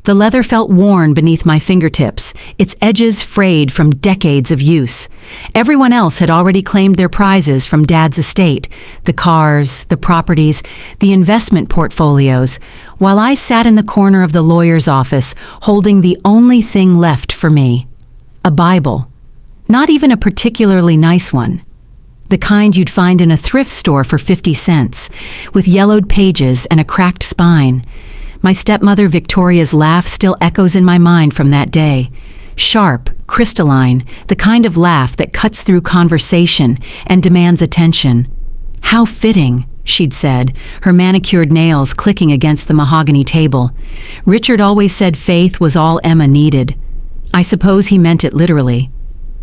The leather felt worn beneath my fingertips, its edges frayed from decades of use. Everyone else had already claimed their prizes from Dad's estate, the cars, the properties, the investment portfolios, while I sat in the corner of the lawyer's office holding the only thing left for me, a Bible. Not even a particularly nice one. The kind you'd find in a thrift store for 50 cents, with yellowed pages and a cracked spine. My stepmother Victoria's laugh still echoes in my mind from that day. Sharp, crystalline, the kind of laugh that cuts through conversation and demands attention. "How fitting," she'd said, her manicured nails clicking against the mahogany table. Richard always said faith was all Emma needed. I suppose he meant it literally.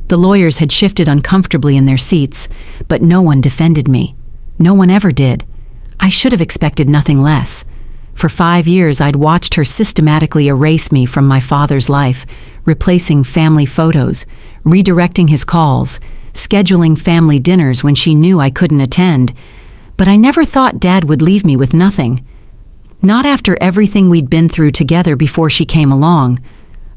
The lawyers had shifted uncomfortably in their seats, but no one defended me. No one ever did. I should have expected nothing less. For 5 years, I'd watched her systematically erase me from my father's life, replacing family photos, redirecting his calls, scheduling family dinners when she knew I couldn't attend. But I never thought Dad would leave me with nothing. Not after everything we'd been through together before she came along.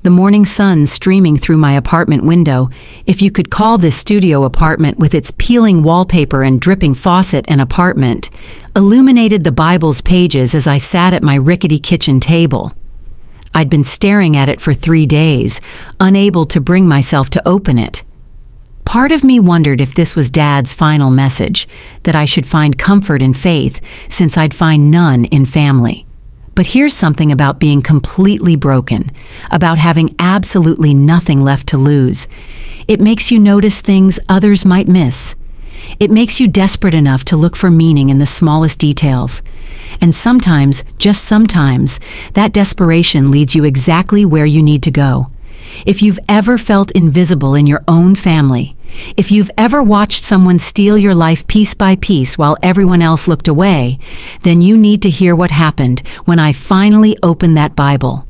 The morning sun streaming through my apartment window, if you could call this studio apartment with its peeling wallpaper and dripping faucet an apartment, illuminated the Bible's pages as I sat at my rickety kitchen table. I'd been staring at it for 3 days, unable to bring myself to open it. Part of me wondered if this was Dad's final message, that I should find comfort in faith, since I'd find none in family. But here's something about being completely broken, about having absolutely nothing left to lose. It makes you notice things others might miss. It makes you desperate enough to look for meaning in the smallest details. And sometimes, just sometimes, that desperation leads you exactly where you need to go. If you've ever felt invisible in your own family, if you've ever watched someone steal your life piece by piece while everyone else looked away, then you need to hear what happened when I finally opened that Bible.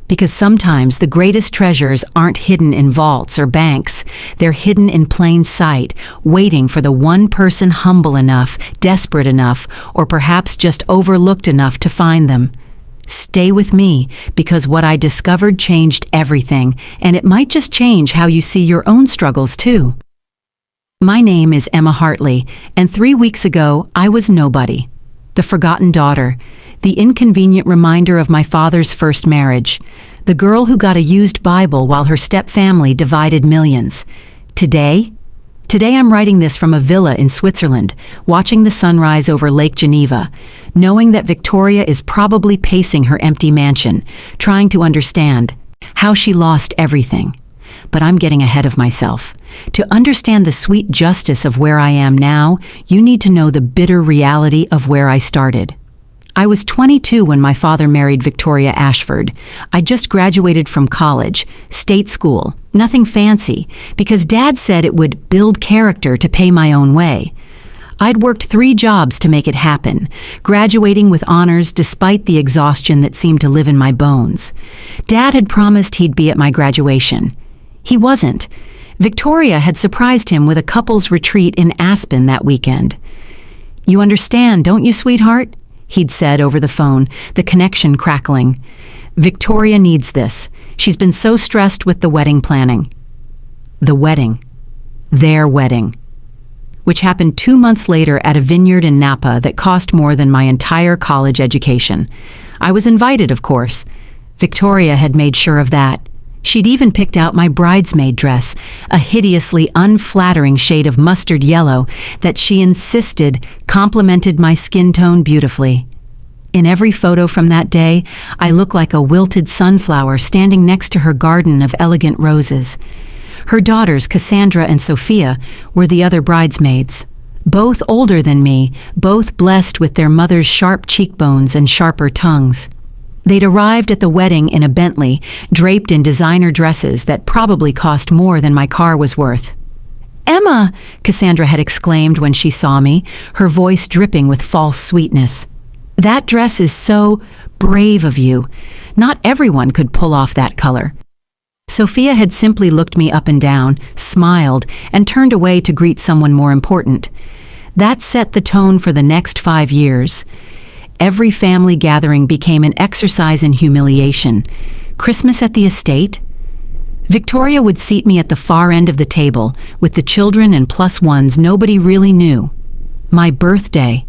Because sometimes the greatest treasures aren't hidden in vaults or banks. They're hidden in plain sight, waiting for the one person humble enough, desperate enough, or perhaps just overlooked enough to find them. Stay with me, because what I discovered changed everything, and it might just change how you see your own struggles too. My name is Emma Hartley, and 3 weeks ago I was nobody. The forgotten daughter, the inconvenient reminder of my father's first marriage, the girl who got a used Bible while her step-family divided millions. Today I'm writing this from a villa in Switzerland, watching the sunrise over Lake Geneva, knowing that Victoria is probably pacing her empty mansion, trying to understand how she lost everything. But I'm getting ahead of myself. To understand the sweet justice of where I am now, you need to know the bitter reality of where I started. I was 22 when my father married Victoria Ashford. I just graduated from college, state school, nothing fancy, because Dad said it would build character to pay my own way. I'd worked 3 jobs to make it happen, graduating with honors despite the exhaustion that seemed to live in my bones. Dad had promised he'd be at my graduation. He wasn't. Victoria had surprised him with a couple's retreat in Aspen that weekend. "You understand, don't you, sweetheart?" he'd said over the phone, the connection crackling. "Victoria needs this. She's been so stressed with the wedding planning." The wedding. Their wedding. Which happened 2 months later at a vineyard in Napa that cost more than my entire college education. I was invited, of course. Victoria had made sure of that. She'd even picked out my bridesmaid dress, a hideously unflattering shade of mustard yellow that she insisted complemented my skin tone beautifully. In every photo from that day, I look like a wilted sunflower standing next to her garden of elegant roses. Her daughters, Cassandra and Sophia, were the other bridesmaids. Both older than me, both blessed with their mother's sharp cheekbones and sharper tongues. They'd arrived at the wedding in a Bentley, draped in designer dresses that probably cost more than my car was worth. "Emma!" Cassandra had exclaimed when she saw me, her voice dripping with false sweetness. "That dress is so brave of you. Not everyone could pull off that color." Sophia had simply looked me up and down, smiled, and turned away to greet someone more important. That set the tone for the next 5 years. Every family gathering became an exercise in humiliation. Christmas at the estate? Victoria would seat me at the far end of the table, with the children and plus ones nobody really knew. My birthday,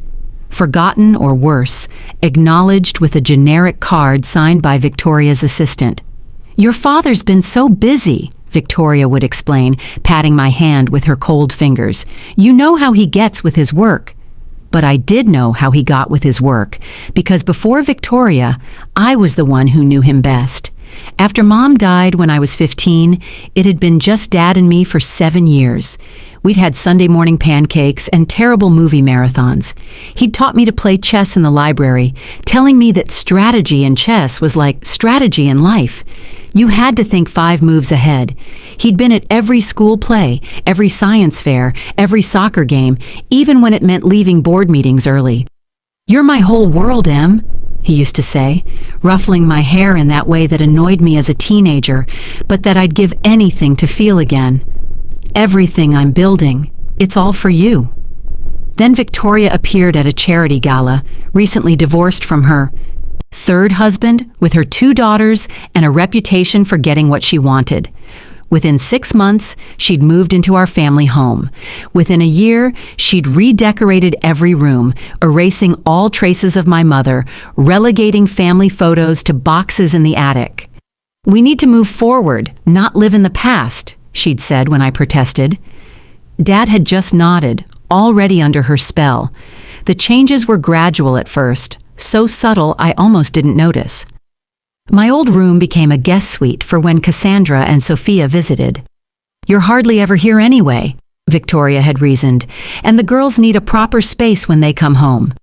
forgotten or worse, acknowledged with a generic card signed by Victoria's assistant. "Your father's been so busy," Victoria would explain, patting my hand with her cold fingers. "You know how he gets with his work." But I did know how he got with his work, because before Victoria, I was the one who knew him best. After Mom died when I was 15, it had been just Dad and me for 7 years. We'd had Sunday morning pancakes and terrible movie marathons. He'd taught me to play chess in the library, telling me that strategy in chess was like strategy in life. You had to think 5 moves ahead. He'd been at every school play, every science fair, every soccer game, even when it meant leaving board meetings early. "You're my whole world, Em," he used to say, ruffling my hair in that way that annoyed me as a teenager, but that I'd give anything to feel again. "Everything I'm building, it's all for you." Then Victoria appeared at a charity gala, recently divorced from her third husband, with her 2 daughters and a reputation for getting what she wanted. Within 6 months, she'd moved into our family home. Within a year, she'd redecorated every room, erasing all traces of my mother, relegating family photos to boxes in the attic. "We need to move forward, not live in the past," she'd said when I protested. Dad had just nodded, already under her spell. The changes were gradual at first, so subtle I almost didn't notice. My old room became a guest suite for when Cassandra and Sophia visited. "You're hardly ever here anyway," Victoria had reasoned, "and the girls need a proper space when they come home."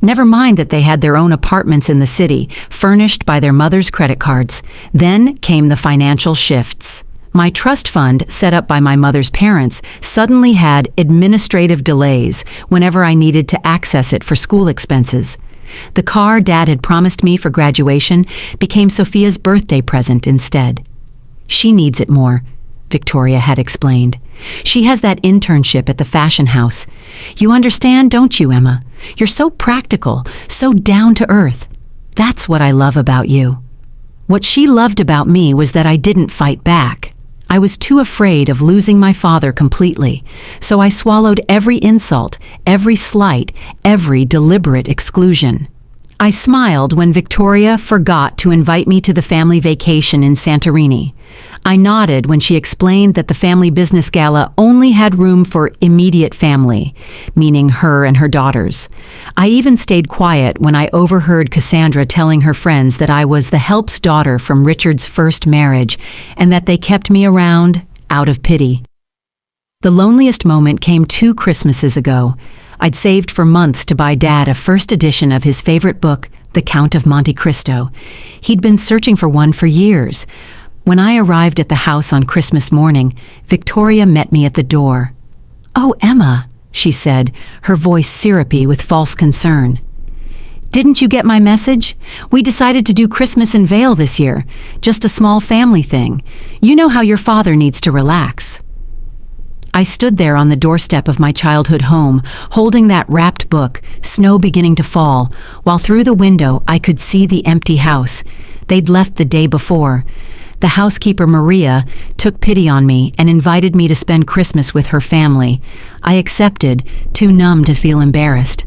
Never mind that they had their own apartments in the city, furnished by their mother's credit cards. Then came the financial shifts. My trust fund, set up by my mother's parents, suddenly had administrative delays whenever I needed to access it for school expenses. The car Dad had promised me for graduation became Sophia's birthday present instead. "She needs it more," Victoria had explained. "She has that internship at the fashion house. You understand, don't you, Emma? You're so practical, so down to earth. That's what I love about you." What she loved about me was that I didn't fight back. I was too afraid of losing my father completely, so I swallowed every insult, every slight, every deliberate exclusion. I smiled when Victoria forgot to invite me to the family vacation in Santorini. I nodded when she explained that the family business gala only had room for immediate family, meaning her and her daughters. I even stayed quiet when I overheard Cassandra telling her friends that I was the help's daughter from Richard's first marriage and that they kept me around out of pity. The loneliest moment came 2 Christmases ago. I'd saved for months to buy Dad a first edition of his favorite book, The Count of Monte Cristo. He'd been searching for one for years. When I arrived at the house on Christmas morning, Victoria met me at the door. "Oh, Emma," she said, her voice syrupy with false concern. "Didn't you get my message? We decided to do Christmas in Vail this year, just a small family thing. You know how your father needs to relax." I stood there on the doorstep of my childhood home, holding that wrapped book, snow beginning to fall, while through the window I could see the empty house. They'd left the day before. The housekeeper, Maria, took pity on me and invited me to spend Christmas with her family. I accepted, too numb to feel embarrassed.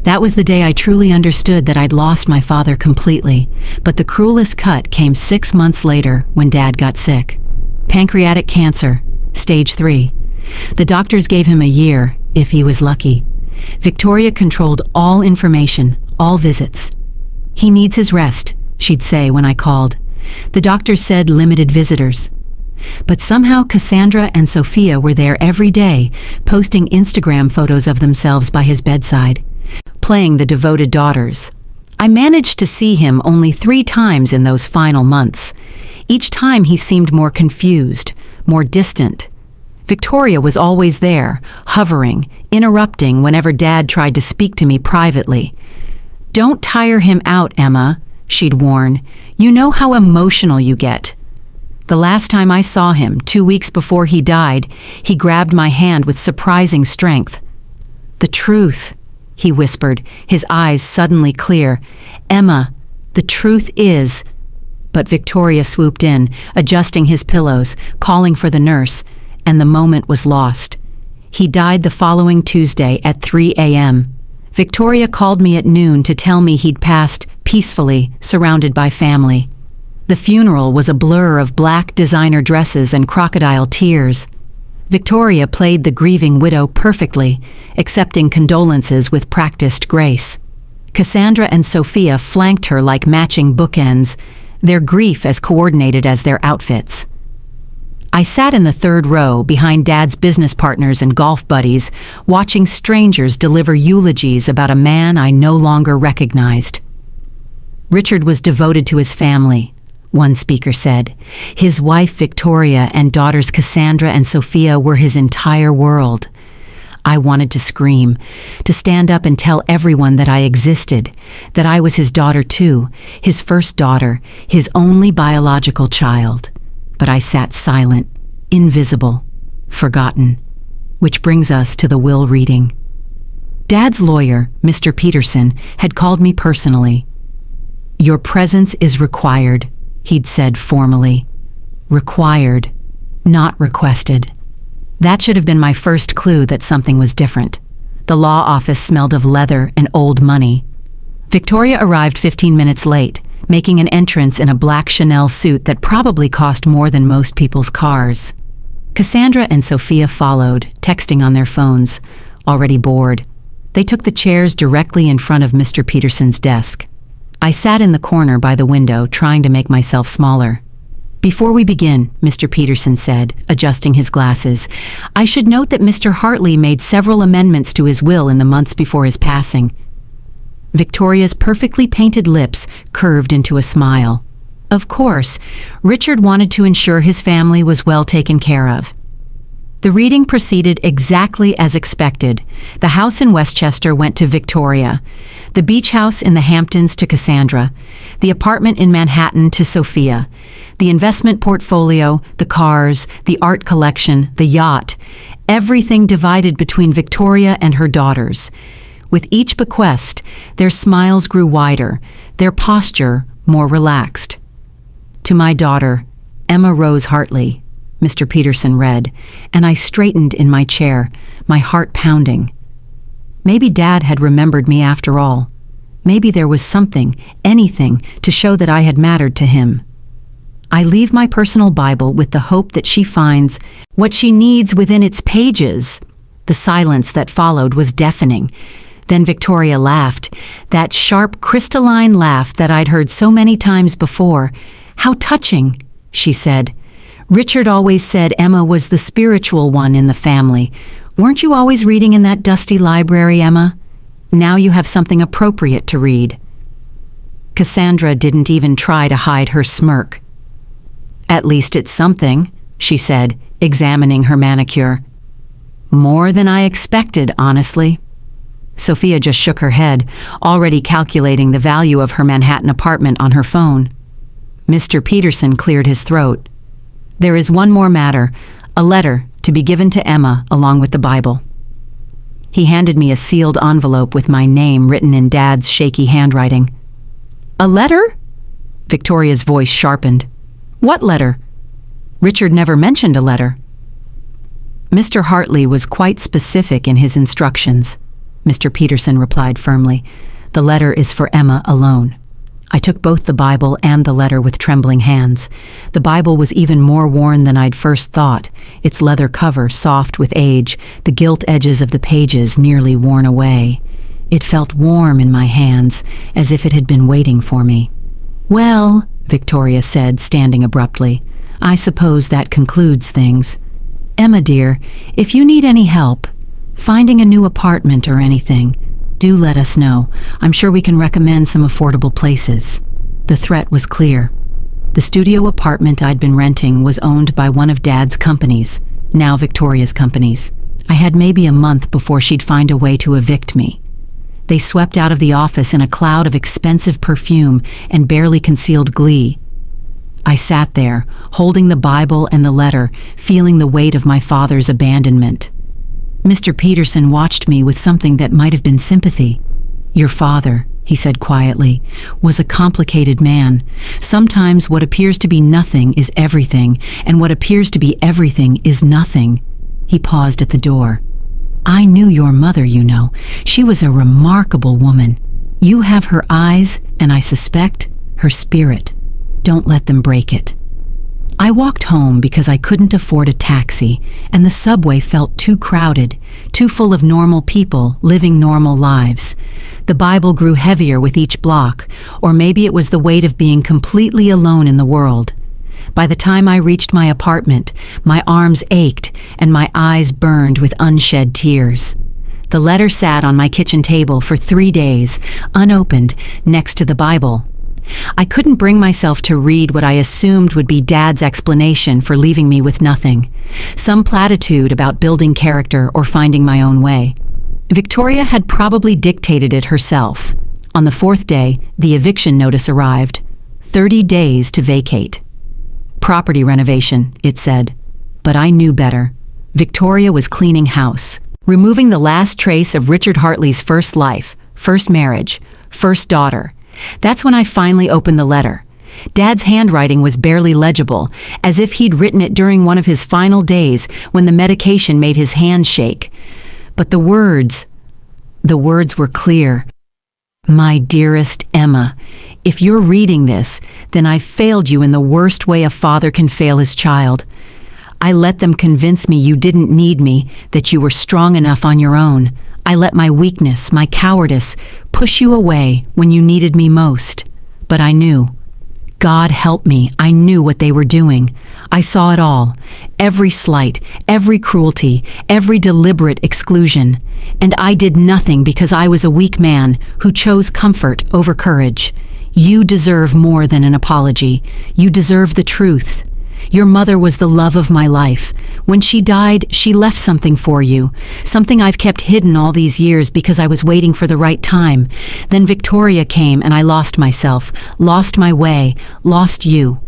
That was the day I truly understood that I'd lost my father completely, but the cruelest cut came 6 months later when Dad got sick. Pancreatic cancer, stage 3. The doctors gave him a year, if he was lucky. Victoria controlled all information, all visits. "He needs his rest," she'd say when I called. The doctors said limited visitors. But somehow Cassandra and Sophia were there every day, posting Instagram photos of themselves by his bedside, playing the devoted daughters. I managed to see him only 3 times in those final months. Each time he seemed more confused, more distant. Victoria was always there, hovering, interrupting whenever Dad tried to speak to me privately. "Don't tire him out, Emma," she'd warn. "You know how emotional you get." The last time I saw him, 2 weeks before he died, he grabbed my hand with surprising strength. "The truth," he whispered, his eyes suddenly clear. "Emma, the truth is..." But Victoria swooped in, adjusting his pillows, calling for the nurse, and the moment was lost. He died the following Tuesday at 3 a.m. Victoria called me at noon to tell me he'd passed peacefully, surrounded by family. The funeral was a blur of black designer dresses and crocodile tears. Victoria played the grieving widow perfectly, accepting condolences with practiced grace. Cassandra and Sophia flanked her like matching bookends, their grief as coordinated as their outfits. I sat in the third row behind Dad's business partners and golf buddies, watching strangers deliver eulogies about a man I no longer recognized. Richard was devoted to his family, one speaker said. His wife Victoria and daughters Cassandra and Sophia were his entire world. I wanted to scream, to stand up and tell everyone that I existed, that I was his daughter too, his first daughter, his only biological child. But I sat silent, invisible, forgotten. Which brings us to the will reading. Dad's lawyer, Mr. Peterson, had called me personally. "Your presence is required," he'd said formally. Required, not requested. That should have been my first clue that something was different. The law office smelled of leather and old money. Victoria arrived 15 minutes late, making an entrance in a black Chanel suit that probably cost more than most people's cars. Cassandra and Sophia followed, texting on their phones, already bored. They took the chairs directly in front of Mr. Peterson's desk. I sat in the corner by the window, trying to make myself smaller. "Before we begin," Mr. Peterson said, adjusting his glasses, "I should note that Mr. Hartley made several amendments to his will in the months before his passing." Victoria's perfectly painted lips curved into a smile. Of course, Richard wanted to ensure his family was well taken care of. The reading proceeded exactly as expected. The house in Westchester went to Victoria, the beach house in the Hamptons to Cassandra, the apartment in Manhattan to Sophia, the investment portfolio, the cars, the art collection, the yacht, everything divided between Victoria and her daughters. With each bequest, their smiles grew wider, their posture more relaxed. "To my daughter, Emma Rose Hartley," Mr. Peterson read, and I straightened in my chair, my heart pounding. Maybe Dad had remembered me after all. Maybe there was something, anything, to show that I had mattered to him. I leave my personal Bible with the hope that she finds what she needs within its pages. The silence that followed was deafening. Then Victoria laughed, that sharp, crystalline laugh that I'd heard so many times before. "How touching," she said. "Richard always said Emma was the spiritual one in the family. Weren't you always reading in that dusty library, Emma? Now you have something appropriate to read." Cassandra didn't even try to hide her smirk. "At least it's something," she said, examining her manicure. "More than I expected, honestly." Sophia just shook her head, already calculating the value of her Manhattan apartment on her phone. Mr. Peterson cleared his throat. "There is one more matter, a letter to be given to Emma along with the Bible." He handed me a sealed envelope with my name written in Dad's shaky handwriting. "A letter?" Victoria's voice sharpened. "What letter? Richard never mentioned a letter." "Mr. Hartley was quite specific in his instructions," Mr. Peterson replied firmly. "The letter is for Emma alone." I took both the Bible and the letter with trembling hands. The Bible was even more worn than I'd first thought, its leather cover soft with age, the gilt edges of the pages nearly worn away. It felt warm in my hands, as if it had been waiting for me. "Well," Victoria said, standing abruptly, "I suppose that concludes things. Emma, dear, if you need any help, finding a new apartment or anything, do let us know. I'm sure we can recommend some affordable places." The threat was clear. The studio apartment I'd been renting was owned by one of Dad's companies, now Victoria's companies. I had maybe a month before she'd find a way to evict me. They swept out of the office in a cloud of expensive perfume and barely concealed glee. I sat there, holding the Bible and the letter, feeling the weight of my father's abandonment. Mr. Peterson watched me with something that might have been sympathy. "Your father," he said quietly, was a complicated man. Sometimes what appears to be nothing is everything, and what appears to be everything is nothing. He paused at the door. I knew your mother, you know. She was a remarkable woman. You have her eyes, and I suspect her spirit. Don't let them break it. I walked home because I couldn't afford a taxi, and the subway felt too crowded, too full of normal people living normal lives. The Bible grew heavier with each block, or maybe it was the weight of being completely alone in the world. By the time I reached my apartment, my arms ached and my eyes burned with unshed tears. The letter sat on my kitchen table for 3 days, unopened, next to the Bible. I couldn't bring myself to read what I assumed would be Dad's explanation for leaving me with nothing. Some platitude about building character or finding my own way. Victoria had probably dictated it herself. On the 4th day, the eviction notice arrived. 30 days to vacate. Property renovation, it said. But I knew better. Victoria was cleaning house, removing the last trace of Richard Hartley's first life, first marriage, first daughter. That's when I finally opened the letter. Dad's handwriting was barely legible, as if he'd written it during one of his final days when the medication made his hand shake. But the words were clear. My dearest Emma, if you're reading this, then I've failed you in the worst way a father can fail his child. I let them convince me you didn't need me, that you were strong enough on your own. I let my weakness, my cowardice, push you away when you needed me most. But I knew. God help me, I knew what they were doing. I saw it all. Every slight, every cruelty, every deliberate exclusion. And I did nothing because I was a weak man who chose comfort over courage. You deserve more than an apology. You deserve the truth. Your mother was the love of my life. When she died, she left something for you, something I've kept hidden all these years because I was waiting for the right time. Then Victoria came and I lost myself, lost my way, lost you.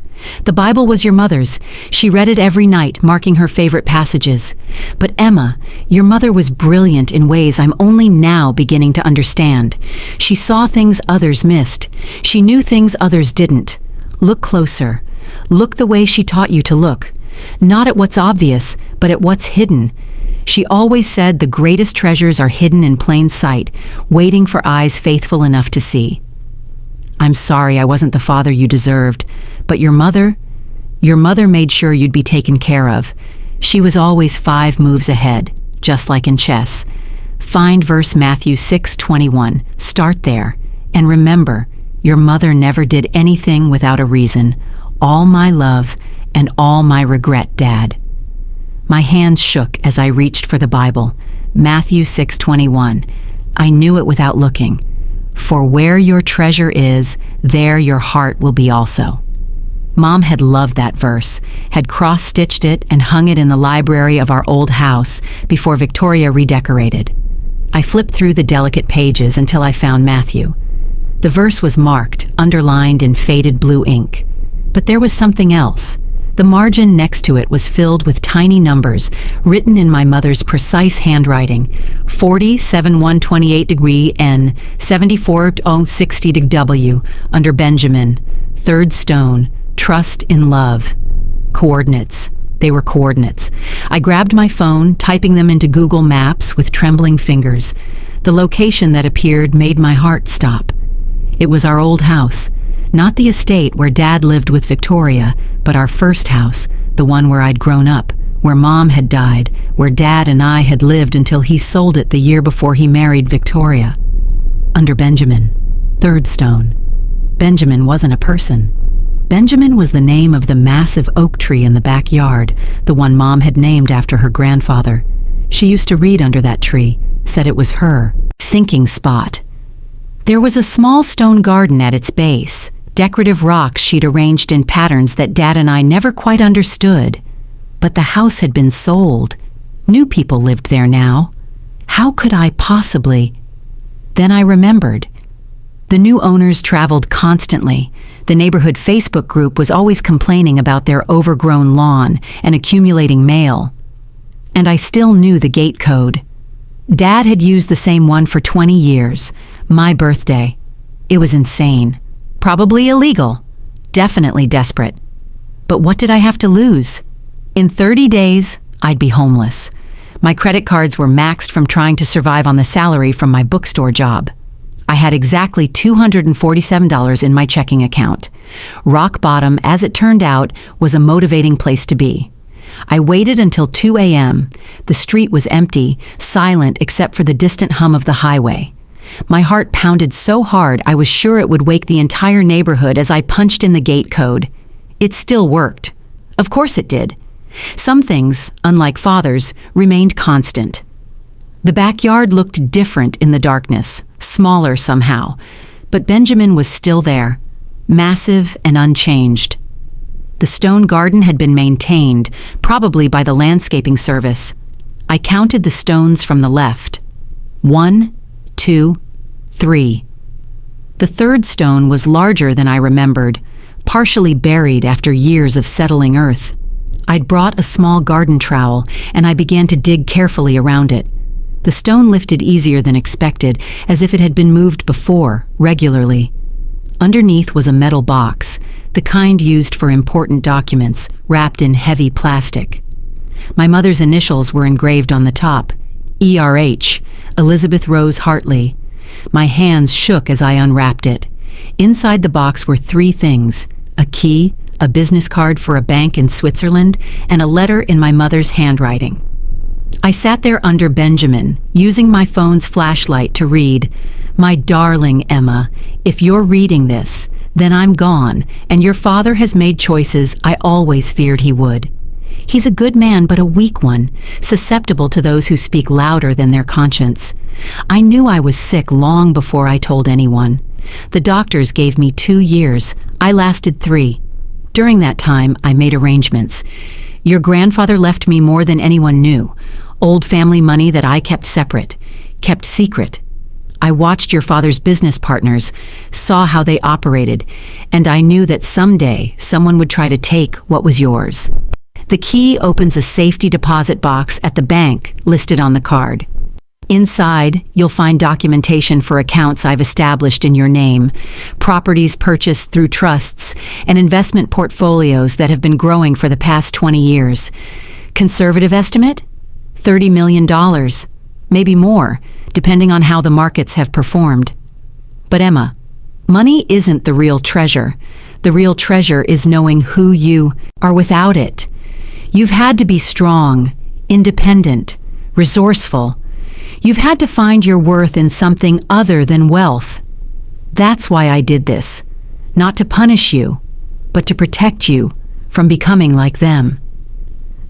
The Bible was your mother's. She read it every night, marking her favorite passages. But Emma, your mother was brilliant in ways I'm only now beginning to understand. She saw things others missed. She knew things others didn't. Look closer. Look the way she taught you to look. Not at what's obvious, but at what's hidden. She always said the greatest treasures are hidden in plain sight, waiting for eyes faithful enough to see. I'm sorry I wasn't the father you deserved, but your mother made sure you'd be taken care of. She was always 5 moves ahead, just like in chess. Find verse Matthew 6:21. Start there. And remember, your mother never did anything without a reason. All my love and all my regret, Dad. My hands shook as I reached for the Bible. Matthew 6:21. I knew it without looking. For where your treasure is, there your heart will be also. Mom had loved that verse, had cross-stitched it and hung it in the library of our old house before Victoria redecorated. I flipped through the delicate pages until I found Matthew. The verse was marked, underlined in faded blue ink. But there was something else. The margin next to it was filled with tiny numbers, written in my mother's precise handwriting. 407128 N, 74060 W, under Benjamin. 3rd stone, trust in love. Coordinates. They were coordinates. I grabbed my phone, typing them into Google Maps with trembling fingers. The location that appeared made my heart stop. It was our old house. Not the estate where Dad lived with Victoria, but our first house, the one where I'd grown up, where Mom had died, where Dad and I had lived until he sold it the year before he married Victoria. Under Benjamin. 3rd stone. Benjamin wasn't a person. Benjamin was the name of the massive oak tree in the backyard, the one Mom had named after her grandfather. She used to read under that tree, said it was her thinking spot. There was a small stone garden at its base, decorative rocks she'd arranged in patterns that Dad and I never quite understood. But the house had been sold. New people lived there now. How could I possibly? Then I remembered. The new owners traveled constantly. The neighborhood Facebook group was always complaining about their overgrown lawn and accumulating mail. And I still knew the gate code. Dad had used the same one for 20 years. My birthday. It was insane. Probably illegal. Definitely desperate. But what did I have to lose? In 30 days, I'd be homeless. My credit cards were maxed from trying to survive on the salary from my bookstore job. I had exactly $247 in my checking account. Rock bottom, as it turned out, was a motivating place to be. I waited until 2 a.m. The street was empty, silent except for the distant hum of the highway. My heart pounded so hard I was sure it would wake the entire neighborhood as I punched in the gate code. It still worked. Of course it did. Some things, unlike Father's, remained constant. The backyard looked different in the darkness, smaller somehow, but Benjamin was still there, massive and unchanged. The stone garden had been maintained, probably by the landscaping service. I counted the stones from the left. 1, 2, 3. The third stone was larger than I remembered, partially buried after years of settling earth. I'd brought a small garden trowel, and I began to dig carefully around it. The stone lifted easier than expected, as if it had been moved before, regularly. Underneath was a metal box, the kind used for important documents, wrapped in heavy plastic. My mother's initials were engraved on the top, ERH, Elizabeth Rose Hartley. My hands shook as I unwrapped it. Inside the box were 3 things: a key, a business card for a bank in Switzerland, and a letter in my mother's handwriting. I sat there under Benjamin, using my phone's flashlight to read, "My darling Emma, if you're reading this, then I'm gone, and your father has made choices I always feared he would. He's a good man, but a weak one, susceptible to those who speak louder than their conscience. I knew I was sick long before I told anyone. The doctors gave me 2 years. I lasted 3. During that time, I made arrangements. Your grandfather left me more than anyone knew. Old family money that I kept separate, kept secret. I watched your father's business partners, saw how they operated, and I knew that someday someone would try to take what was yours. The key opens a safety deposit box at the bank listed on the card. Inside, you'll find documentation for accounts I've established in your name, properties purchased through trusts, and investment portfolios that have been growing for the past 20 years. Conservative estimate? $30 million, maybe more, depending on how the markets have performed. But Emma, money isn't the real treasure. The real treasure is knowing who you are without it. You've had to be strong, independent, resourceful. You've had to find your worth in something other than wealth. That's why I did this, not to punish you, but to protect you from becoming like them.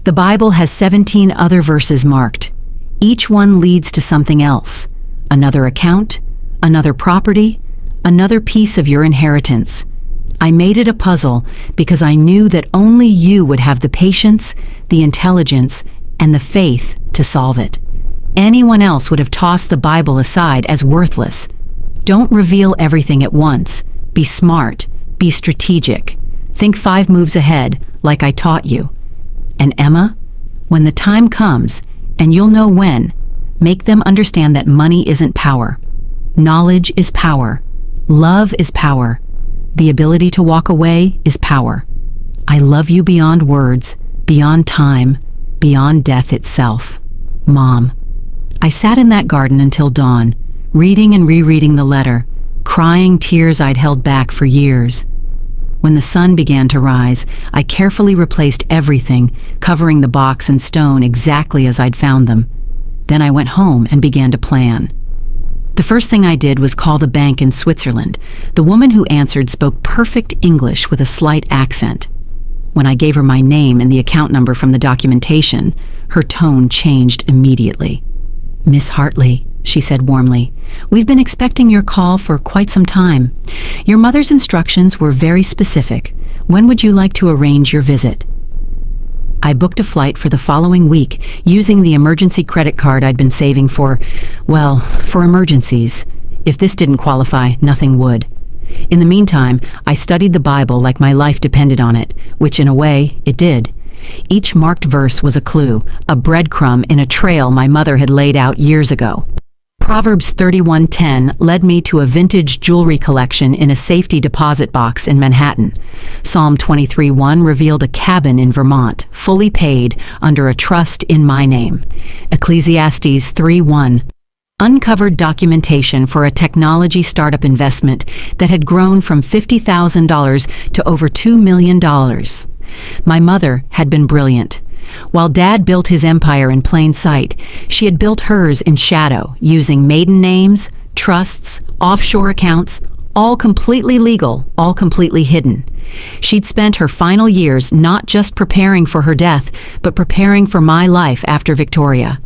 The Bible has 17 other verses marked. Each one leads to something else. Another account, another property, another piece of your inheritance. I made it a puzzle because I knew that only you would have the patience, the intelligence, and the faith to solve it. Anyone else would have tossed the Bible aside as worthless. Don't reveal everything at once. Be smart. Be strategic. Think 5 moves ahead, like I taught you. And Emma, when the time comes, and you'll know when, make them understand that money isn't power. Knowledge is power. Love is power. The ability to walk away is power. I love you beyond words, beyond time, beyond death itself. Mom. I sat in that garden until dawn, reading and rereading the letter, crying tears I'd held back for years. When the sun began to rise, I carefully replaced everything, covering the box and stone exactly as I'd found them. Then I went home and began to plan. The first thing I did was call the bank in Switzerland. The woman who answered spoke perfect English with a slight accent. When I gave her my name and the account number from the documentation, her tone changed immediately. "Miss Hartley," she said warmly, "we've been expecting your call for quite some time. Your mother's instructions were very specific. When would you like to arrange your visit?" I booked a flight for the following week using the emergency credit card I'd been saving for emergencies. If this didn't qualify, nothing would. In the meantime, I studied the Bible like my life depended on it, which in a way, it did. Each marked verse was a clue, a breadcrumb in a trail my mother had laid out years ago. Proverbs 31:10 led me to a vintage jewelry collection in a safety deposit box in Manhattan. Psalm 23:1 revealed a cabin in Vermont, fully paid, under a trust in my name. Ecclesiastes 3:1 uncovered documentation for a technology startup investment that had grown from $50,000 to over $2 million. My mother had been brilliant. While Dad built his empire in plain sight, she had built hers in shadow, using maiden names, trusts, offshore accounts, all completely legal, all completely hidden. She'd spent her final years not just preparing for her death, but preparing for my life after Victoria.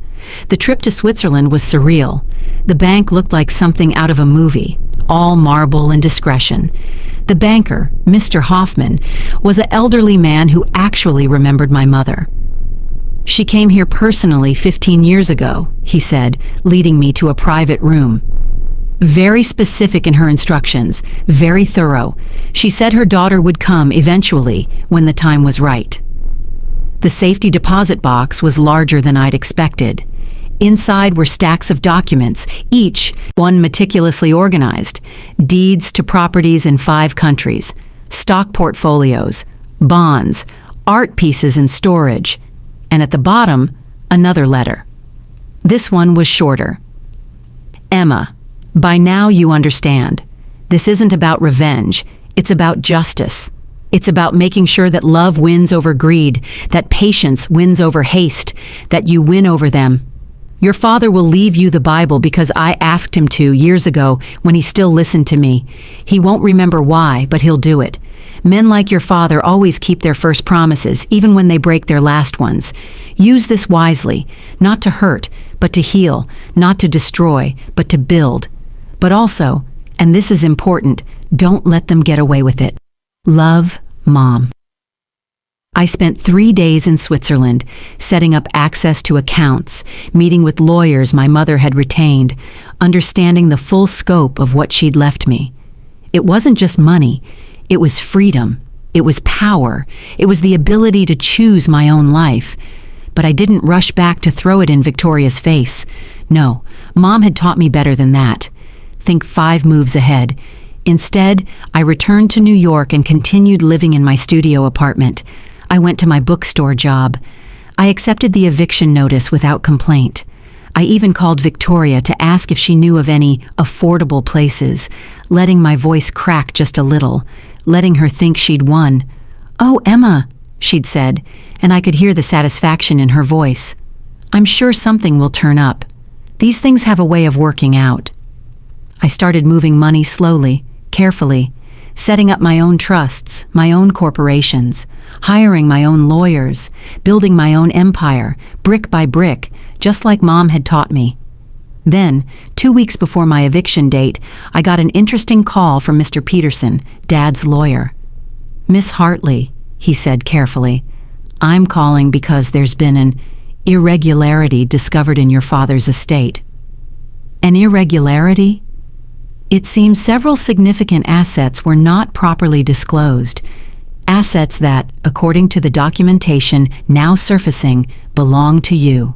The trip to Switzerland was surreal. The bank looked like something out of a movie, all marble and discretion. The banker, Mr. Hoffman, was an elderly man who actually remembered my mother. "She came here personally 15 years ago," he said, leading me to a private room. Very specific in her instructions, very thorough. She said her daughter would come eventually when the time was right. The safety deposit box was larger than I'd expected. Inside were stacks of documents, each one meticulously organized. Deeds to properties in 5 countries, stock portfolios, bonds, art pieces in storage, and at the bottom, another letter. This one was shorter. "Emma, by now you understand. This isn't about revenge. It's about justice. It's about making sure that love wins over greed, that patience wins over haste, that you win over them. Your father will leave you the Bible because I asked him to years ago when he still listened to me. He won't remember why, but he'll do it. Men like your father always keep their first promises, even when they break their last ones. Use this wisely, not to hurt, but to heal, not to destroy, but to build. But also, and this is important, don't let them get away with it. Love, Mom." I spent 3 days in Switzerland, setting up access to accounts, meeting with lawyers my mother had retained, understanding the full scope of what she'd left me. It wasn't just money, it was freedom, it was power, it was the ability to choose my own life. But I didn't rush back to throw it in Victoria's face. No, Mom had taught me better than that. Think 5 moves ahead. Instead, I returned to New York and continued living in my studio apartment. I went to my bookstore job. I accepted the eviction notice without complaint. I even called Victoria to ask if she knew of any affordable places, letting my voice crack just a little, letting her think she'd won. "Oh, Emma," she'd said, and I could hear the satisfaction in her voice. "I'm sure something will turn up. These things have a way of working out." I started moving money slowly, carefully, setting up my own trusts, my own corporations, hiring my own lawyers, building my own empire, brick by brick, just like Mom had taught me. Then, 2 weeks before my eviction date, I got an interesting call from Mr. Peterson, Dad's lawyer. "Miss Hartley," he said carefully, "I'm calling because there's been an irregularity discovered in your father's estate." An irregularity? It seems several significant assets were not properly disclosed. Assets that, according to the documentation now surfacing, belong to you.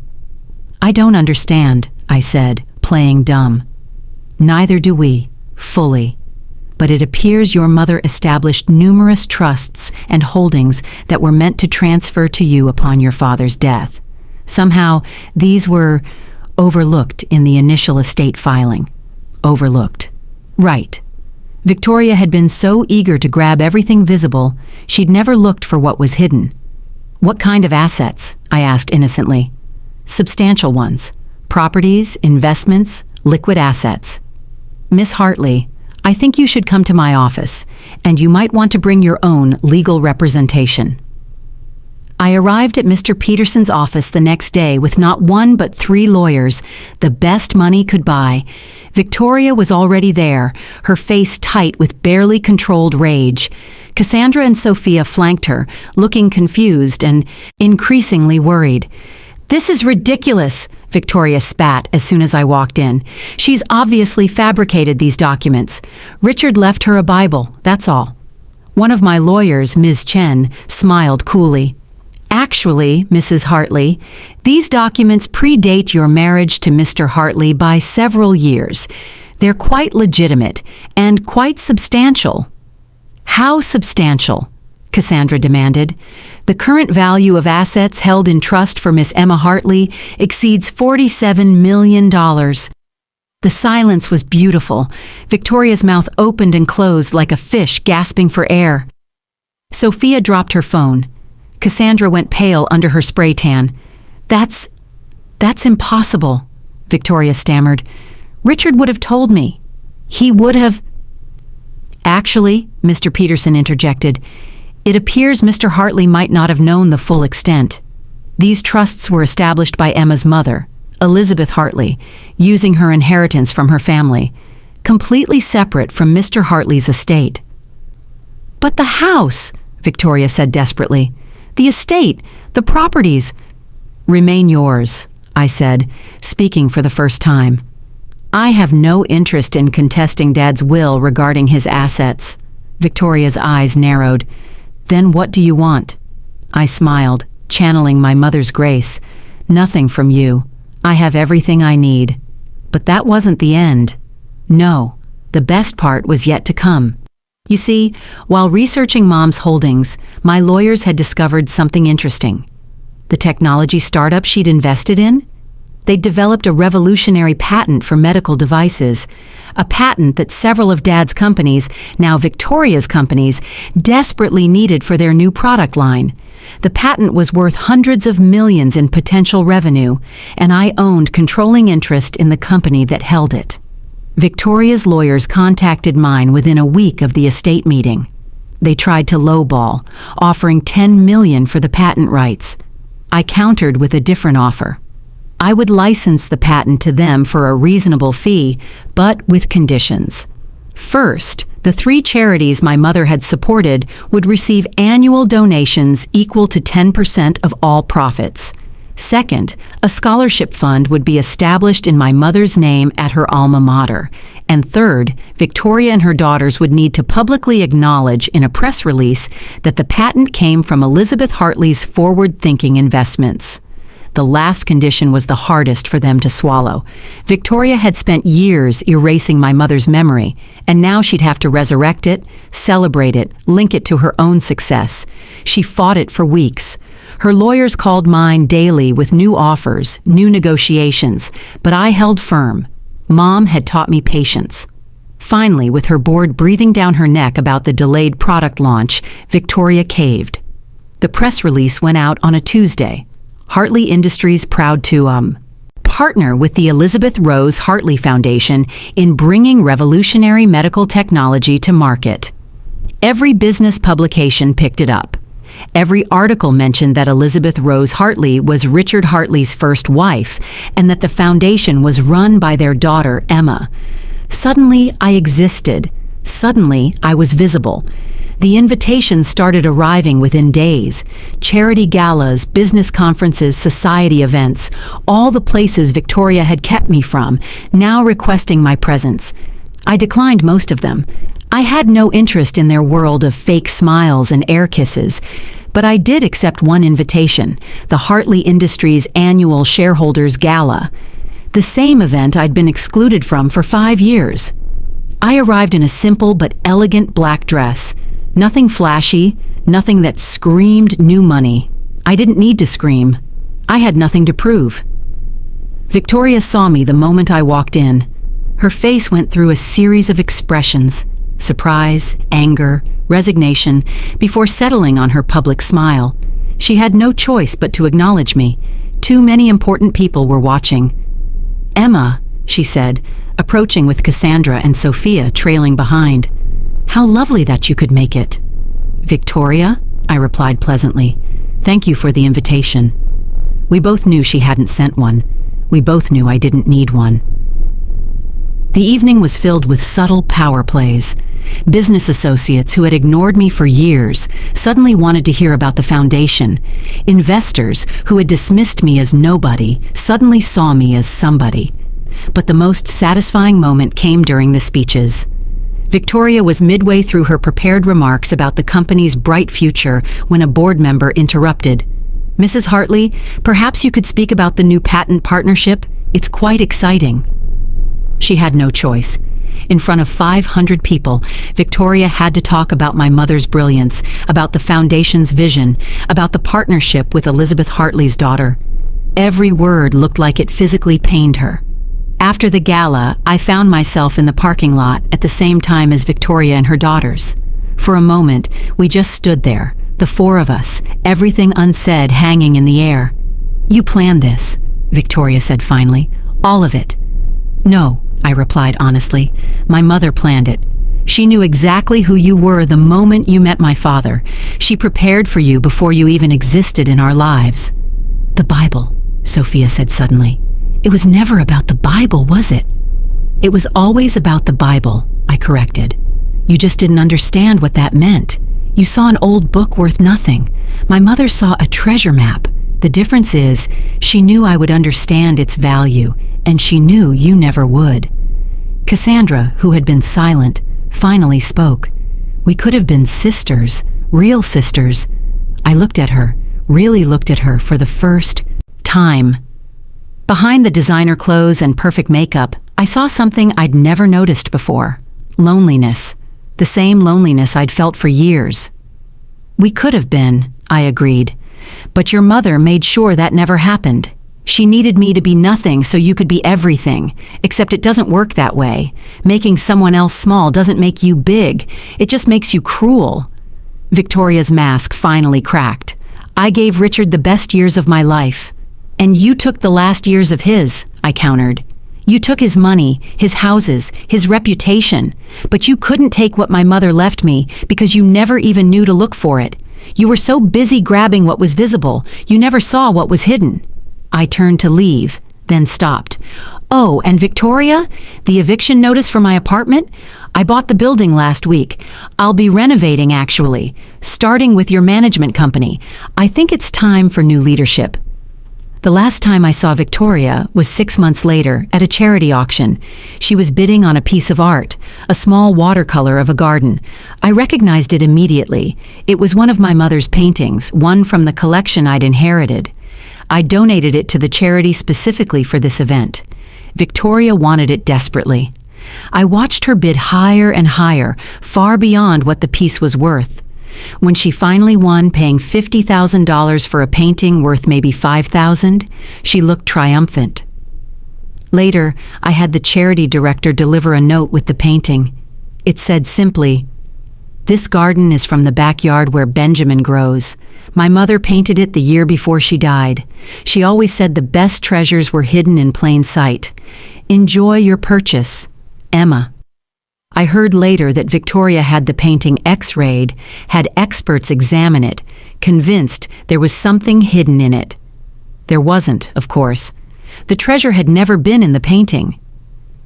"I don't understand," I said, playing dumb. "Neither do we, fully. But it appears your mother established numerous trusts and holdings that were meant to transfer to you upon your father's death. Somehow, these were overlooked in the initial estate filing." Overlooked. Right. Victoria had been so eager to grab everything visible, she'd never looked for what was hidden. "What kind of assets?" I asked innocently. "Substantial ones. Properties, investments, liquid assets." "Miss Hartley, I think you should come to my office, and you might want to bring your own legal representation." I arrived at Mr. Peterson's office the next day with not 1 but 3 lawyers, the best money could buy. Victoria was already there, her face tight with barely controlled rage. Cassandra and Sophia flanked her, looking confused and increasingly worried. "This is ridiculous," Victoria spat as soon as I walked in. "She's obviously fabricated these documents. Richard left her a Bible, that's all." One of my lawyers, Ms. Chen, smiled coolly. Actually, Mrs. Hartley, these documents predate your marriage to Mr. Hartley by several years. They're quite legitimate and quite substantial." "How substantial?" Cassandra demanded. "The current value of assets held in trust for Miss Emma Hartley exceeds $47 million. The silence was beautiful. Victoria's mouth opened and closed like a fish gasping for air. Sophia dropped her phone. Cassandra went pale under her spray tan. That's impossible," Victoria stammered. "Richard would have told me. He would have—" "Actually," Mr. Peterson interjected, "it appears Mr. Hartley might not have known the full extent. These trusts were established by Emma's mother, Elizabeth Hartley, using her inheritance from her family, completely separate from Mr. Hartley's estate." "But the house," Victoria said desperately. "The estate, the properties—" "Remain yours," I said, speaking for the first time. "I have no interest in contesting Dad's will regarding his assets." Victoria's eyes narrowed. "Then what do you want?" I smiled, channeling my mother's grace. "Nothing from you. I have everything I need." But that wasn't the end. No, the best part was yet to come. You see, while researching Mom's holdings, my lawyers had discovered something interesting. The technology startup she'd invested in? They'd developed a revolutionary patent for medical devices, a patent that several of Dad's companies, now Victoria's companies, desperately needed for their new product line. The patent was worth hundreds of millions in potential revenue, and I owned controlling interest in the company that held it. Victoria's lawyers contacted mine within a week of the estate meeting. They tried to lowball, offering $10 million for the patent rights. I countered with a different offer. I would license the patent to them for a reasonable fee, but with conditions. First, the 3 charities my mother had supported would receive annual donations equal to 10% of all profits. Second, a scholarship fund would be established in my mother's name at her alma mater. And third, Victoria and her daughters would need to publicly acknowledge in a press release that the patent came from Elizabeth Hartley's forward-thinking investments. The last condition was the hardest for them to swallow. Victoria had spent years erasing my mother's memory, and now she'd have to resurrect it, celebrate it, link it to her own success. She fought it for weeks. Her lawyers called mine daily with new offers, new negotiations, but I held firm. Mom had taught me patience. Finally, with her board breathing down her neck about the delayed product launch, Victoria caved. The press release went out on a Tuesday. Hartley Industries proud to partner with the Elizabeth Rose Hartley Foundation in bringing revolutionary medical technology to market. Every business publication picked it up. Every article mentioned that Elizabeth Rose Hartley was Richard Hartley's first wife and that the foundation was run by their daughter, Emma. Suddenly, I existed. Suddenly, I was visible. The invitations started arriving within days. Charity galas, business conferences, society events, all the places Victoria had kept me from, now requesting my presence. I declined most of them. I had no interest in their world of fake smiles and air kisses, but I did accept one invitation, the Hartley Industries annual shareholders gala, the same event I'd been excluded from for 5 years. I arrived in a simple but elegant black dress. Nothing flashy, nothing that screamed new money. I didn't need to scream. I had nothing to prove. Victoria saw me the moment I walked in. Her face went through a series of expressions: surprise, anger, resignation, before settling on her public smile. She had no choice but to acknowledge me. Too many important people were watching. "Emma," she said, approaching with Cassandra and Sophia trailing behind. "How lovely that you could make it." "Victoria," I replied pleasantly, "thank you for the invitation." We both knew she hadn't sent one. We both knew I didn't need one. The evening was filled with subtle power plays. Business associates who had ignored me for years suddenly wanted to hear about the foundation. Investors who had dismissed me as nobody suddenly saw me as somebody. But the most satisfying moment came during the speeches. Victoria was midway through her prepared remarks about the company's bright future when a board member interrupted. "Mrs. Hartley, perhaps you could speak about the new patent partnership? It's quite exciting." She had no choice. In front of 500 people, Victoria had to talk about my mother's brilliance, about the foundation's vision, about the partnership with Elizabeth Hartley's daughter. Every word looked like it physically pained her. After the gala, I found myself in the parking lot at the same time as Victoria and her daughters. For a moment, we just stood there, the four of us, everything unsaid hanging in the air. "You planned this," Victoria said finally. "All of it." "No," I replied honestly. "My mother planned it. She knew exactly who you were the moment you met my father. She prepared for you before you even existed in our lives." "The Bible," Sophia said suddenly. "It was never about the Bible, was it?" "It was always about the Bible," I corrected. "You just didn't understand what that meant. You saw an old book worth nothing. My mother saw a treasure map. The difference is, she knew I would understand its value, and she knew you never would." Cassandra, who had been silent, finally spoke. "We could have been sisters, real sisters." I looked at her, really looked at her for the first time. Behind the designer clothes and perfect makeup, I saw something I'd never noticed before. Loneliness. The same loneliness I'd felt for years. "We could have been," I agreed. "But your mother made sure that never happened. She needed me to be nothing so you could be everything, except it doesn't work that way. Making someone else small doesn't make you big, it just makes you cruel." Victoria's mask finally cracked. "I gave Richard the best years of my life. And you took the last years of his," I countered. "You took his money, his houses, his reputation, but you couldn't take what my mother left me because you never even knew to look for it. You were so busy grabbing what was visible, you never saw what was hidden." I turned to leave, then stopped. "Oh, and Victoria, the eviction notice for my apartment? I bought the building last week. I'll be renovating, actually, starting with your management company. I think it's time for new leadership." The last time I saw Victoria was 6 months later at a charity auction. She was bidding on a piece of art, a small watercolor of a garden. I recognized it immediately. It was one of my mother's paintings, one from the collection I'd inherited. I donated it to the charity specifically for this event. Victoria wanted it desperately. I watched her bid higher and higher, far beyond what the piece was worth. When she finally won, paying $50,000 for a painting worth maybe $5,000, she looked triumphant. Later, I had the charity director deliver a note with the painting. It said simply, "This garden is from the backyard where Benjamin grows. My mother painted it the year before she died. She always said the best treasures were hidden in plain sight. Enjoy your purchase, Emma." I heard later that Victoria had the painting X-rayed, had experts examine it, convinced there was something hidden in it. There wasn't, of course. The treasure had never been in the painting.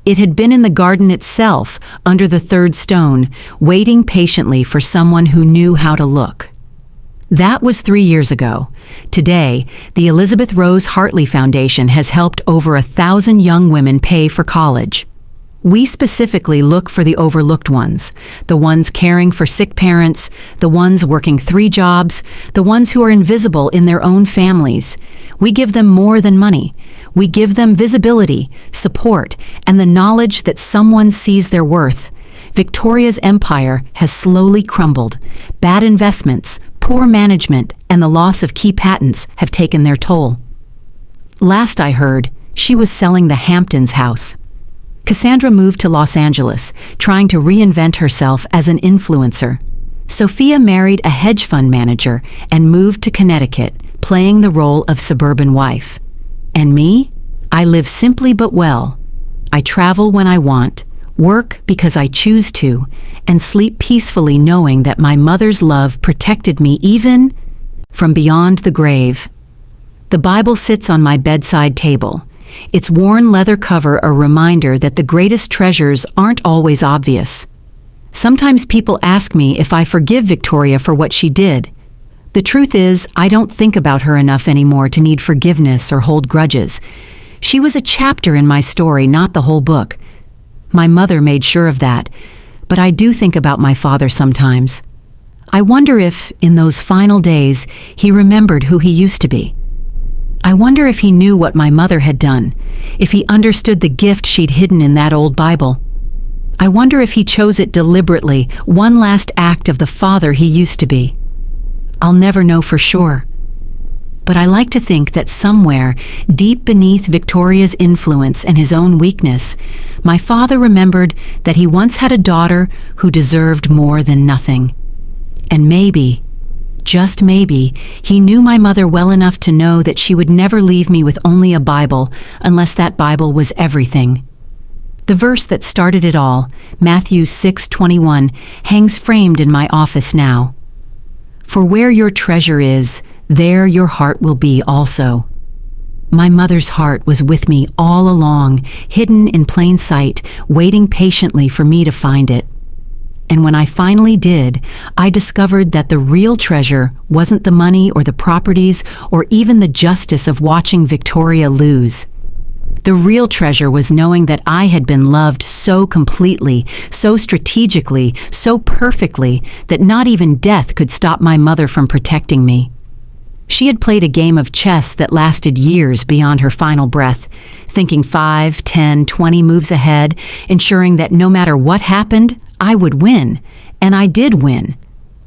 It had been in the garden itself, under the third stone, waiting patiently for someone who knew how to look. That was 3 years ago. Today, the Elizabeth Rose Hartley Foundation has helped over 1,000 young women pay for college. We specifically look for the overlooked ones, the ones caring for sick parents, the ones working 3 jobs, the ones who are invisible in their own families. We give them more than money. We give them visibility, support, and the knowledge that someone sees their worth. Victoria's empire has slowly crumbled. Bad investments, poor management, and the loss of key patents have taken their toll. Last I heard, she was selling the Hamptons house. Cassandra moved to Los Angeles, trying to reinvent herself as an influencer. Sophia married a hedge fund manager and moved to Connecticut, playing the role of suburban wife. And me? I live simply but well. I travel when I want, work because I choose to, and sleep peacefully knowing that my mother's love protected me even from beyond the grave. The Bible sits on my bedside table, its worn leather cover a reminder that the greatest treasures aren't always obvious. Sometimes people ask me if I forgive Victoria for what she did. The truth is, I don't think about her enough anymore to need forgiveness or hold grudges. She was a chapter in my story, not the whole book. My mother made sure of that, but I do think about my father sometimes. I wonder if, in those final days, he remembered who he used to be. I wonder if he knew what my mother had done, if he understood the gift she'd hidden in that old Bible. I wonder if he chose it deliberately, one last act of the father he used to be. I'll never know for sure. But I like to think that somewhere, deep beneath Victoria's influence and his own weakness, my father remembered that he once had a daughter who deserved more than nothing. And maybe, just maybe, he knew my mother well enough to know that she would never leave me with only a Bible unless that Bible was everything. The verse that started it all, Matthew 6:21, hangs framed in my office now. For where your treasure is, there your heart will be also. My mother's heart was with me all along, hidden in plain sight, waiting patiently for me to find it. And when I finally did, I discovered that the real treasure wasn't the money or the properties or even the justice of watching Victoria lose. The real treasure was knowing that I had been loved so completely, so strategically, so perfectly, that not even death could stop my mother from protecting me. She had played a game of chess that lasted years beyond her final breath, thinking 5, 10, 20 moves ahead, ensuring that no matter what happened, I would win. And I did win.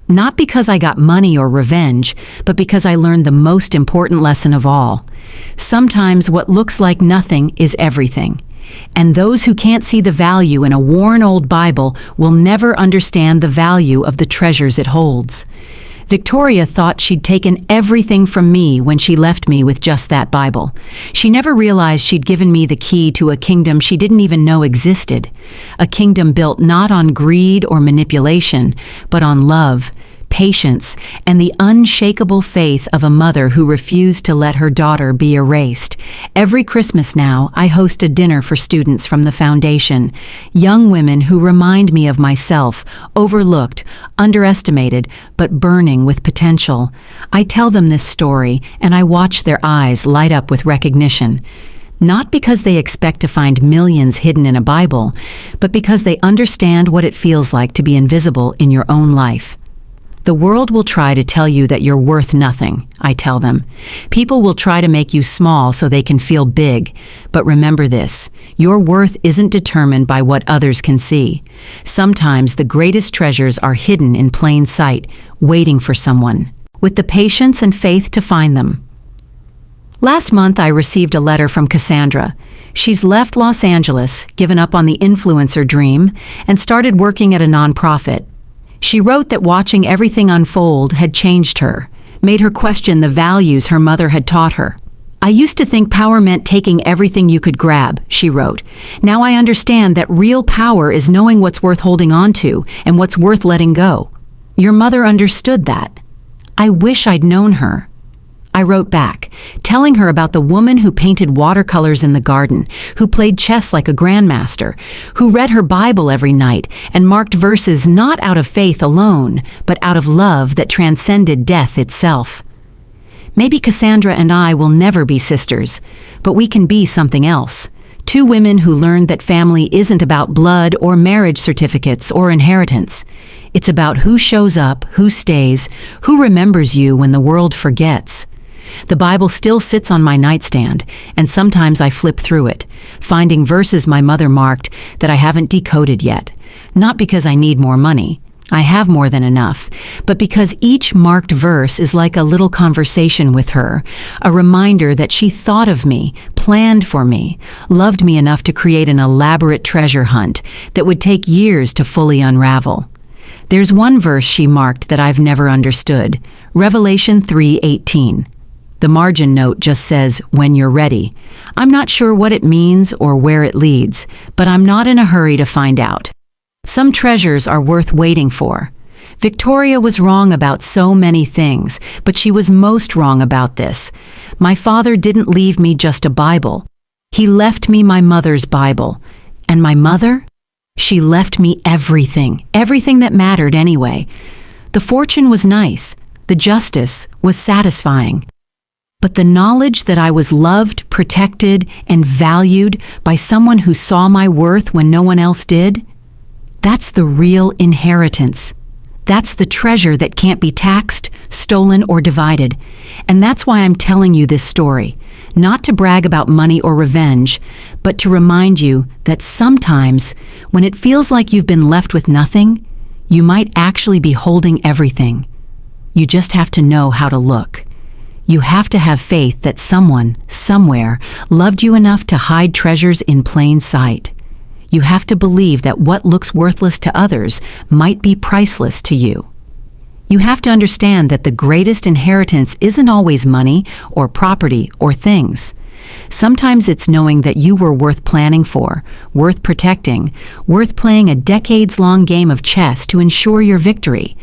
Not because I got money or revenge, but because I learned the most important lesson of all. Sometimes what looks like nothing is everything. And those who can't see the value in a worn old Bible will never understand the value of the treasures it holds. Victoria thought she'd taken everything from me when she left me with just that Bible. She never realized she'd given me the key to a kingdom she didn't even know existed. A kingdom built not on greed or manipulation, but on love, patience, and the unshakable faith of a mother who refused to let her daughter be erased. Every Christmas now, I host a dinner for students from the foundation, young women who remind me of myself, overlooked, underestimated, but burning with potential. I tell them this story, and I watch their eyes light up with recognition. Not because they expect to find millions hidden in a Bible, but because they understand what it feels like to be invisible in your own life. The world will try to tell you that you're worth nothing, I tell them. People will try to make you small so they can feel big. But remember this, your worth isn't determined by what others can see. Sometimes the greatest treasures are hidden in plain sight, waiting for someone, with the patience and faith to find them. Last month, I received a letter from Cassandra. She's left Los Angeles, given up on the influencer dream, and started working at a nonprofit. She wrote that watching everything unfold had changed her, made her question the values her mother had taught her. I used to think power meant taking everything you could grab, she wrote. Now I understand that real power is knowing what's worth holding on to and what's worth letting go. Your mother understood that. I wish I'd known her. I wrote back, telling her about the woman who painted watercolors in the garden, who played chess like a grandmaster, who read her Bible every night and marked verses not out of faith alone, but out of love that transcended death itself. Maybe Cassandra and I will never be sisters, but we can be something else. Two women who learned that family isn't about blood or marriage certificates or inheritance. It's about who shows up, who stays, who remembers you when the world forgets. The Bible still sits on my nightstand, and sometimes I flip through it, finding verses my mother marked that I haven't decoded yet. Not because I need more money. I have more than enough, but because each marked verse is like a little conversation with her, a reminder that she thought of me, planned for me, loved me enough to create an elaborate treasure hunt that would take years to fully unravel. There's one verse she marked that I've never understood, Revelation 3:18. The margin note just says, when you're ready. I'm not sure what it means or where it leads, but I'm not in a hurry to find out. Some treasures are worth waiting for. Victoria was wrong about so many things, but she was most wrong about this. My father didn't leave me just a Bible. He left me my mother's Bible. And my mother? She left me everything that mattered anyway. The fortune was nice. The justice was satisfying. But the knowledge that I was loved, protected, and valued by someone who saw my worth when no one else did, that's the real inheritance. That's the treasure that can't be taxed, stolen, or divided. And that's why I'm telling you this story. Not to brag about money or revenge, but to remind you that sometimes, when it feels like you've been left with nothing, you might actually be holding everything. You just have to know how to look. You have to have faith that someone, somewhere, loved you enough to hide treasures in plain sight. You have to believe that what looks worthless to others might be priceless to you. You have to understand that the greatest inheritance isn't always money or property or things. Sometimes it's knowing that you were worth planning for, worth protecting, worth playing a decades-long game of chess to ensure your victory.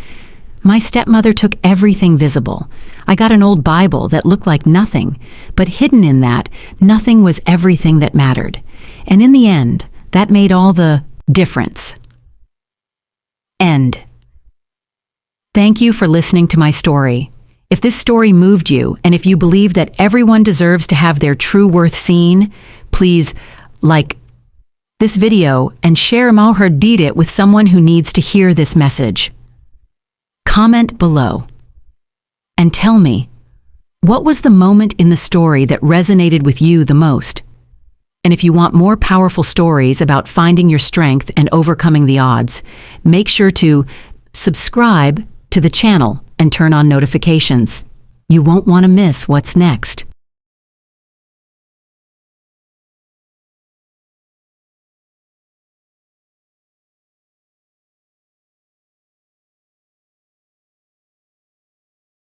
My stepmother took everything visible. I got an old Bible that looked like nothing, but hidden in that, nothing was everything that mattered. And in the end, that made all the difference. End. Thank you for listening to my story. If this story moved you, and if you believe that everyone deserves to have their true worth seen, please like this video and share it with someone who needs to hear this message. Comment below and tell me, what was the moment in the story that resonated with you the most? And if you want more powerful stories about finding your strength and overcoming the odds, make sure to subscribe to the channel and turn on notifications. You won't want to miss what's next.